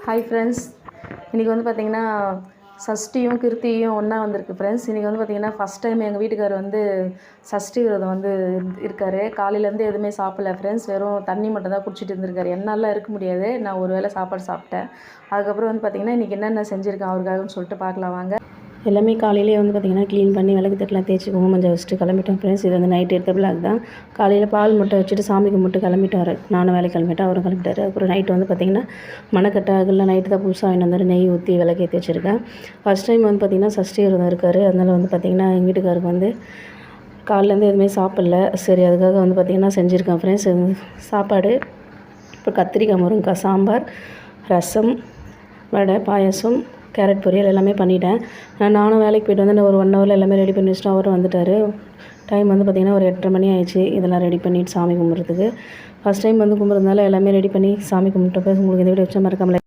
Hi friends, இன்றைக்கி வந்து பார்த்திங்கன்னா சஷ்டியும் கிருத்தியும் ஒன்றா வந்திருக்கு ஃப்ரெண்ட்ஸ். இன்றைக்கி வந்து பார்த்திங்கன்னா ஃபஸ்ட் டைம் எங்கள் வீட்டுக்கார் வந்து சஷ்டி விரதம் வந்து இருக்கார். காலையிலேருந்து எதுவுமே சாப்பிடல ஃப்ரெண்ட்ஸ், வெறும் தண்ணி மட்டும் தான் குடிச்சிட்டு இருந்திருக்காரு. என்னாலாம் இருக்க முடியாது, நான் ஒரு வேளை சாப்பாடு சாப்பிட்டேன். அதுக்கப்புறம் வந்து பார்த்திங்கன்னா இன்றைக்கி என்னென்ன செஞ்சுருக்கேன் அவருக்காகன்னு சொல்லிட்டு பார்க்கலாம் வாங்க. எல்லாமே காலையிலே வந்து பார்த்திங்கன்னா க்ளீன் பண்ணி விளக்கு தட்டெலாம் தேய்ச்சி மஞ்சள் வச்சுட்டு கிளம்பிட்டோம் ஃப்ரெண்ட்ஸ். இது வந்து நைட் எடுத்த பிளாக் தான். காலையில் பால் மட்டும் வச்சுட்டு சாமி கும்பிட்டு கிளம்பிட்டார். நானும் வேலை கிளம்பிட்டேன், அவரும் கிளம்பிட்டார். அப்புறம் நைட்டு வந்து பார்த்திங்கன்னா மணக்கட்டாகல நைட்டு தான் புதுசாக வாங்கிட்டு வந்தார். நெய் ஊற்றி விளக்கேற்றி வச்சுருக்கேன். ஃபஸ்ட் டைம் வந்து பார்த்திங்கன்னா சஷ்டி விரதம் இருக்கார். அதனால் வந்து பார்த்திங்கன்னா எங்கள் வீட்டுக்காருக்கு வந்து காலையிலேருந்து எதுவுமே சாப்பிடல. சரி, அதுக்காக வந்து பார்த்திங்கன்னா செஞ்சுருக்கேன் ஃப்ரெண்ட்ஸ் சாப்பாடு. இப்போ கத்திரிக்காய் முருங்கைக்காய் சாம்பார், ரசம், வடை, பாயசம், கேரட் பொரியல் எல்லாமே பண்ணிட்டேன். நானும் வேலைக்கு போய்ட்டு வந்து ஒரு 1 ஹவரில் எல்லாமே ரெடி பண்ணி வச்சுட்டு அவரும் வந்துட்டார். டைம் வந்து பார்த்திங்கன்னா ஒரு 8:30 மணி ஆயிடுச்சு இதெல்லாம் ரெடி பண்ணிவிட்டு சாமி கும்பிட்றதுக்கு. ஃபஸ்ட் டைம் வந்து கும்பிட்றதுனால எல்லாமே ரெடி பண்ணி சாமி கும்பிட்டு உங்களுக்கு இந்த வீடியோ வச்சா மறக்காம